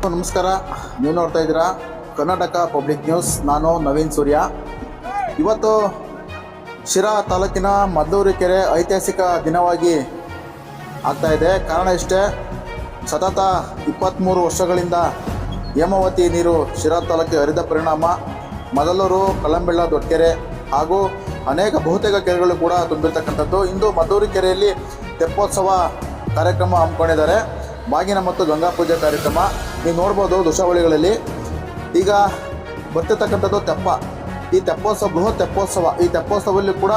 ನಮಸ್ಕಾರ, ನೀವು ನೋಡ್ತಾ ಇದ್ದೀರಾ ಕರ್ನಾಟಕ ಪಬ್ಲಿಕ್ ನ್ಯೂಸ್. ನಾನು ನವೀನ್ ಸೂರ್ಯ. ಇವತ್ತು ಶಿರಾ ತಾಲೂಕಿನ ಮದ್ಲೂರು ಕೆರೆ ಐತಿಹಾಸಿಕ ದಿನವಾಗಿ ಆಗ್ತಾ ಇದೆ. ಕಾರಣ ಇಷ್ಟೇ, ಸತತ 23 ವರ್ಷಗಳಿಂದ ಹೇಮಾವತಿ ನೀರು ಶಿರಾ ತಾಲೂಕಿಗೆ ಹರಿದ ಪರಿಣಾಮ ಮದಲೂರು, ಕಳಂಬೆಳ್ಳ, ದೊಡ್ಡಕೆರೆ ಹಾಗೂ ಅನೇಕ ಬಹುತೇಕ ಕೆರೆಗಳು ಕೂಡ ತುಂಬಿರ್ತಕ್ಕಂಥದ್ದು. ಇಂದು ಮದ್ದೂರು ಕೆರೆಯಲ್ಲಿ ತೆಪ್ಪೋತ್ಸವ ಕಾರ್ಯಕ್ರಮ ಹಮ್ಮಿಕೊಂಡಿದ್ದಾರೆ. ಬಾಗಿನ ಮತ್ತು ಗಂಗಾ ಪೂಜೆ ಕಾರ್ಯಕ್ರಮ ನೀವು ನೋಡ್ಬೋದು ದೃಶ್ಯಾವಳಿಗಳಲ್ಲಿ. ಈಗ ಬರ್ತಿರ್ತಕ್ಕಂಥದ್ದು ತೆಪ್ಪ. ಈ ತೆಪ್ಪೋತ್ಸವ ಬೃಹತ್ ತೆಪ್ಪೋತ್ಸವ. ಈ ತೆಪ್ಪೋತ್ಸವದಲ್ಲಿ ಕೂಡ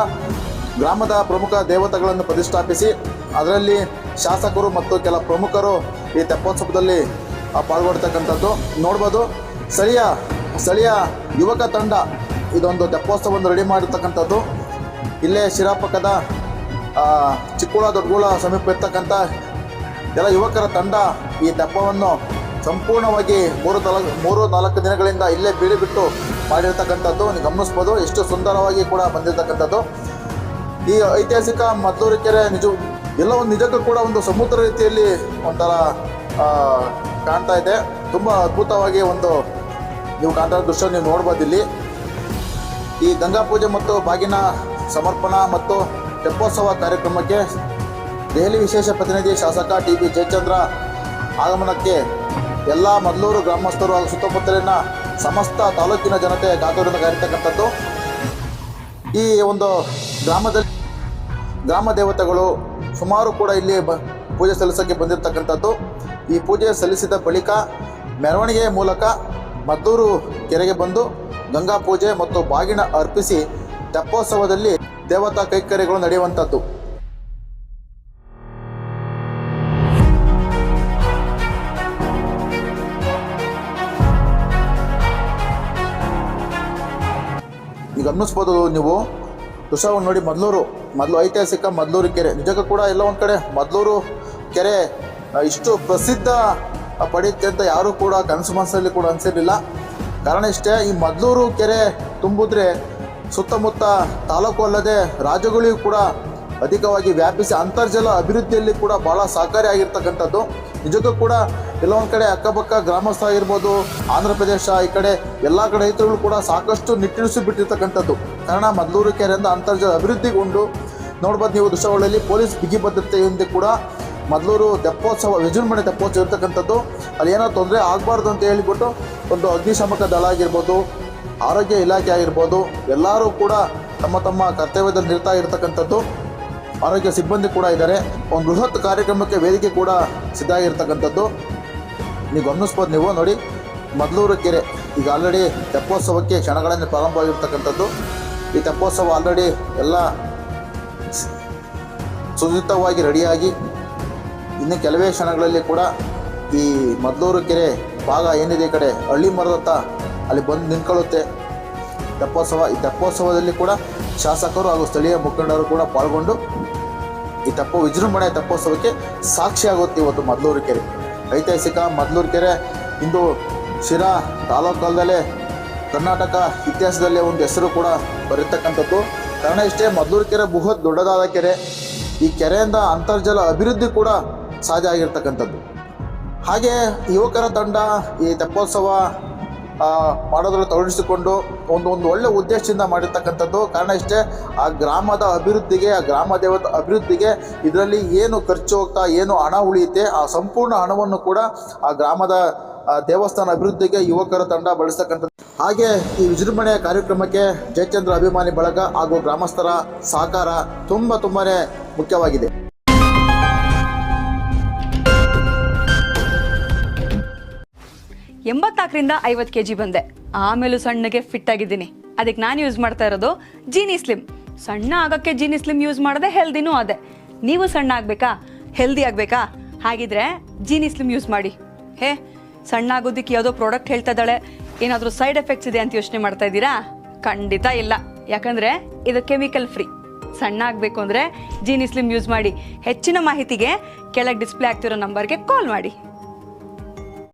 ಗ್ರಾಮದ ಪ್ರಮುಖ ದೇವತೆಗಳನ್ನು ಪ್ರತಿಷ್ಠಾಪಿಸಿ ಅದರಲ್ಲಿ ಶಾಸಕರು ಮತ್ತು ಕೆಲ ಪ್ರಮುಖರು ಈ ತೆಪ್ಪೋತ್ಸವದಲ್ಲಿ ಪಾಲ್ಗೊಳ್ತಕ್ಕಂಥದ್ದು ನೋಡ್ಬೋದು. ಸ್ಥಳೀಯ ಯುವಕ ತಂಡ ಇದೊಂದು ತೆಪ್ಪೋತ್ಸವವನ್ನು ರೆಡಿ ಮಾಡಿರ್ತಕ್ಕಂಥದ್ದು. ಇಲ್ಲೇ ಶಿರಾ ಪಕ್ಕದ ಚಿಕ್ಕುಳ ದೊಡ್ಡಗೂಳ ಸಮೀಪ ಇರ್ತಕ್ಕಂಥ ಎಲ್ಲ ಯುವಕರ ತಂಡ ಈ ತೆಪ್ಪವನ್ನು ಸಂಪೂರ್ಣವಾಗಿ 3-4 ದಿನಗಳಿಂದ ಇಲ್ಲೇ ಬೀಡು ಬಿಟ್ಟು ಮಾಡಿರ್ತಕ್ಕಂಥದ್ದು ನೀವು ಗಮನಿಸ್ಬೋದು. ಎಷ್ಟು ಸುಂದರವಾಗಿ ಕೂಡ ಬಂದಿರತಕ್ಕಂಥದ್ದು. ಈ ಐತಿಹಾಸಿಕ ಮದ್ದೂರು ಕೆರೆ ಎಲ್ಲ ಒಂದು ನಿಜಕ್ಕೂ ಕೂಡ ಒಂದು ಸಮುದ್ರ ರೀತಿಯಲ್ಲಿ ಒಂಥರ ಕಾಣ್ತಾ ಇದೆ. ತುಂಬ ಅದ್ಭುತವಾಗಿ ನೀವು ಕಾಣ್ತಾ ದೃಶ್ಯ ನೀವು ನೋಡ್ಬೋದು. ಇಲ್ಲಿ ಈ ಗಂಗಾ ಪೂಜೆ ಮತ್ತು ಬಾಗಿನ ಸಮರ್ಪಣಾ ಮತ್ತು ತೆಪ್ಪೋತ್ಸವ ಕಾರ್ಯಕ್ರಮಕ್ಕೆ ದೆಹಲಿ ವಿಶೇಷ ಪ್ರತಿನಿಧಿ ಶಾಸಕ ಟಿ.ಬಿ. ಜಯಚಂದ್ರ ಆಗಮನಕ್ಕೆ ಎಲ್ಲ ಮದ್ಲೂರು ಗ್ರಾಮಸ್ಥರು ಹಾಗೂ ಸುತ್ತಮುತ್ತಲಿನ ಸಮಸ್ತ ತಾಲೂಕಿನ ಜನತೆ ಕಾತುರದಿಂದ ಕಾಯ್ತಕ್ಕಂಥದ್ದು. ಈ ಒಂದು ಗ್ರಾಮ ದೇವತೆಗಳು ಸುಮಾರು ಕೂಡ ಇಲ್ಲಿ ಪೂಜೆ ಸಲ್ಲಿಸೋಕ್ಕೆ ಬಂದಿರತಕ್ಕಂಥದ್ದು. ಈ ಪೂಜೆ ಸಲ್ಲಿಸಿದ ಬಳಿಕ ಮೆರವಣಿಗೆ ಮೂಲಕ ಮದ್ದೂರು ಕೆರೆಗೆ ಬಂದು ಗಂಗಾ ಪೂಜೆ ಮತ್ತು ಬಾಗಿನ ಅರ್ಪಿಸಿ ತೆಪ್ಪೋತ್ಸವದಲ್ಲಿ ದೇವತಾ ಕೈಕರ್ಯಗಳು ನಡೆಯುವಂಥದ್ದು. ಈಗ ಗಮನಿಸ್ಬೋದು ನೀವು ದೃಶ್ಯವನ್ನು ನೋಡಿ. ಮೊದಲು ಐತಿಹಾಸಿಕ ಮದ್ದೂರು ಕೆರೆ ನಿಜಕ್ಕೂ ಕೂಡ ಎಲ್ಲ ಒಂದು ಕಡೆ ಮದ್ದೂರು ಕೆರೆ ಇಷ್ಟು ಪ್ರಸಿದ್ಧ ಪಡೆಯುತ್ತೆ ಅಂತ ಯಾರೂ ಕೂಡ ಕನಸು ಮನಸ್ಸಲ್ಲಿ ಕೂಡ ಅನಿಸಿರಲಿಲ್ಲ. ಕಾರಣ ಇಷ್ಟೇ, ಈ ಮದ್ದೂರು ಕೆರೆ ತುಂಬಿದ್ರೆ ಸುತ್ತಮುತ್ತ ತಾಲೂಕು ಅಲ್ಲದೆ ರಾಜ್ಯಗಳಿಗೂ ಕೂಡ ಅಧಿಕವಾಗಿ ವ್ಯಾಪಿಸಿ ಅಂತರ್ಜಲ ಅಭಿವೃದ್ಧಿಯಲ್ಲಿ ಕೂಡ ಭಾಳ ಸಹಕಾರಿಯಾಗಿರ್ತಕ್ಕಂಥದ್ದು. ನಿಜಕ್ಕೂ ಕೂಡ ಎಲ್ಲ ಒಂದು ಕಡೆ ಅಕ್ಕಪಕ್ಕ ಗ್ರಾಮಸ್ಥ ಆಗಿರ್ಬೋದು, ಆಂಧ್ರ ಪ್ರದೇಶ, ಈ ಕಡೆ ಎಲ್ಲ ಕಡೆ ರೈತರುಗಳು ಕೂಡ ಸಾಕಷ್ಟು ನಿಟ್ಟಿಳಿಸಿ ಬಿಟ್ಟಿರ್ತಕ್ಕಂಥದ್ದು. ಕಾರಣ ಮದ್ದೂರು ಕೆರೆಯಿಂದ ಅಂತರ್ಜಲ ಅಭಿವೃದ್ಧಿಗೊಂಡು ನೋಡ್ಬೋದು ನೀವು ದೃಶ್ಯಾವಳಿಯಲ್ಲಿ ಪೊಲೀಸ್ ಬಿಗಿ ಭದ್ರತೆಯಿಂದ ಕೂಡ ಮದ್ದೂರು ತೆಪ್ಪೋತ್ಸವ ವಿಜೃಂಭಣೆ ತೆಪ್ಪೋತ್ಸವ ಇರ್ತಕ್ಕಂಥದ್ದು. ಅಲ್ಲಿ ಏನೋ ತೊಂದರೆ ಆಗಬಾರ್ದು ಅಂತ ಹೇಳಿಬಿಟ್ಟು ಒಂದು ಅಗ್ನಿಶಾಮಕ ದಳ ಆಗಿರ್ಬೋದು, ಆರೋಗ್ಯ ಇಲಾಖೆ ಆಗಿರ್ಬೋದು, ಎಲ್ಲರೂ ಕೂಡ ತಮ್ಮ ಕರ್ತವ್ಯದಲ್ಲಿ ನಿರತ ಇರತಕ್ಕಂಥದ್ದು. ಆರೋಗ್ಯ ಸಿಬ್ಬಂದಿ ಕೂಡ ಇದ್ದಾರೆ. ಒಂದು ಬೃಹತ್ ಕಾರ್ಯಕ್ರಮಕ್ಕೆ ವೇದಿಕೆ ಕೂಡ ಸಿದ್ಧ ಆಗಿರ್ತಕ್ಕಂಥದ್ದು ನೀವು ಗಮನಿಸ್ಬೋದು. ನೀವು ನೋಡಿ ಮದ್ದೂರು ಕೆರೆ ಈಗ ಆಲ್ರೆಡಿ ತೆಪ್ಪೋತ್ಸವಕ್ಕೆ ಕ್ಷಣಗಳಲ್ಲಿ ಪ್ರಾರಂಭವಾಗಿರ್ತಕ್ಕಂಥದ್ದು. ಈ ತೆಪ್ಪೋತ್ಸವ ಆಲ್ರೆಡಿ ಎಲ್ಲ ಸುಸಜ್ಜಿತವಾಗಿ ರೆಡಿಯಾಗಿ ಇನ್ನು ಕೆಲವೇ ಕ್ಷಣಗಳಲ್ಲಿ ಕೂಡ ಈ ಮದ್ದೂರು ಕೆರೆ ಭಾಗ ಏನಿದೆ ಈ ಕಡೆ ಹಳ್ಳಿ ಮರದತ್ತ ಅಲ್ಲಿ ಬಂದು ನಿಂತ್ಕೊಳ್ಳುತ್ತೆ ತೆಪ್ಪೋತ್ಸವ. ಈ ತೆಪ್ಪೋತ್ಸವದಲ್ಲಿ ಕೂಡ ಶಾಸಕರು ಹಾಗೂ ಸ್ಥಳೀಯ ಮುಖಂಡರು ಕೂಡ ಪಾಲ್ಗೊಂಡು ಈ ವಿಜೃಂಭಣೆ ತೆಪ್ಪೋತ್ಸವಕ್ಕೆ ಸಾಕ್ಷಿಯಾಗುತ್ತೆ. ಇವತ್ತು ಮದ್ದೂರು ಕೆರೆ ಐತಿಹಾಸಿಕ ಮದ್ದೂರು ಕೆರೆ ಇಂದು ಶಿರಾ ತಾಲೂಕಲ್ಲದೆ ಕರ್ನಾಟಕ ಇತಿಹಾಸದಲ್ಲೇ ಒಂದು ಹೆಸರು ಕೂಡ ಬರೀತಕ್ಕಂಥದ್ದು. ಕಾರಣ ಇಷ್ಟೇ, ಮದ್ದೂರು ಕೆರೆ ಬೃಹತ್ ದೊಡ್ಡದಾದ ಕೆರೆ. ಈ ಕೆರೆಯಿಂದ ಅಂತರ್ಜಲ ಅಭಿವೃದ್ಧಿ ಕೂಡ ಸಾಧ್ಯ ಆಗಿರ್ತಕ್ಕಂಥದ್ದು. ಹಾಗೆ ಯುವಕರ ತಂಡ ಈ ತೆಪ್ಪೋತ್ಸವ ಮಾಡೋದ್ರಲ್ಲಿ ತೊಡಗಿಸಿಕೊಂಡು ಒಂದು ಒಳ್ಳೆ ಉದ್ದೇಶದಿಂದ ಮಾಡಿರ್ತಕ್ಕಂಥದ್ದು. ಕಾರಣ ಇಷ್ಟೇ, ಆ ಗ್ರಾಮದ ಅಭಿವೃದ್ಧಿಗೆ, ಆ ಗ್ರಾಮ ದೇವತೆ ಅಭಿವೃದ್ಧಿಗೆ ಇದರಲ್ಲಿ ಏನು ಖರ್ಚು ಹೋಗ್ತಾ ಏನು ಹಣ ಉಳಿಯುತ್ತೆ ಆ ಸಂಪೂರ್ಣ ಹಣವನ್ನು ಕೂಡ ಆ ಗ್ರಾಮದ ದೇವಸ್ಥಾನ ಅಭಿವೃದ್ಧಿಗೆ ಯುವಕರ ತಂಡ ಬಳಸ್ತಕ್ಕಂಥದ್ದು. ಹಾಗೆ ಈ ವಿಜೃಂಭಣೆಯ ಕಾರ್ಯಕ್ರಮಕ್ಕೆ ಜಯಚಂದ್ರ ಅಭಿಮಾನಿ ಬಳಗ ಹಾಗೂ ಗ್ರಾಮಸ್ಥರ ಸಹಕಾರ ತುಂಬಾ ಮುಖ್ಯವಾಗಿದೆ. ರಿಂದ 50 kg ಬಂದೆ. ಆಮೇಲೂ ಸಣ್ಣಗೆ ಫಿಟ್ ಆಗಿದ್ದೀನಿ. ಅದಕ್ಕೆ ನಾನು ಯೂಸ್ ಮಾಡ್ತಾ ಇರೋದು ಜೀನಿ ಸ್ಲಿಮ್. ಸಣ್ಣ ಆಗೋಕ್ಕೆ ಜೀನಿ ಸ್ಲಿಮ್ ಯೂಸ್ ಮಾಡಿದೆ, ಹೆಲ್ದಿನೂ ಅದೇ. ನೀವು ಸಣ್ಣ ಆಗಬೇಕಾ, ಹೆಲ್ದಿ ಆಗಬೇಕಾ? ಹಾಗಿದ್ರೆ ಜೀನಿ ಸ್ಲಿಮ್ ಯೂಸ್ ಮಾಡಿ. ಸಣ್ಣ ಆಗೋದಕ್ಕೆ ಯಾವುದೋ ಪ್ರಾಡಕ್ಟ್ ಹೇಳ್ತಾ ಇದ್ದಾಳೆ, ಏನಾದರೂ ಸೈಡ್ ಎಫೆಕ್ಟ್ಸ್ ಇದೆ ಅಂತ ಯೋಚನೆ ಮಾಡ್ತಾ ಇದ್ದೀರಾ? ಖಂಡಿತ ಇಲ್ಲ. ಯಾಕಂದರೆ ಇದು ಕೆಮಿಕಲ್ ಫ್ರೀ. ಸಣ್ಣ ಆಗಬೇಕು ಅಂದರೆ ಜೀನಿ ಸ್ಲಿಮ್ ಯೂಸ್ ಮಾಡಿ. ಹೆಚ್ಚಿನ ಮಾಹಿತಿಗೆ ಕೆಳಗೆ ಡಿಸ್ಪ್ಲೇ ಆಗ್ತಿರೋ ನಂಬರ್ಗೆ ಕಾಲ್ ಮಾಡಿ.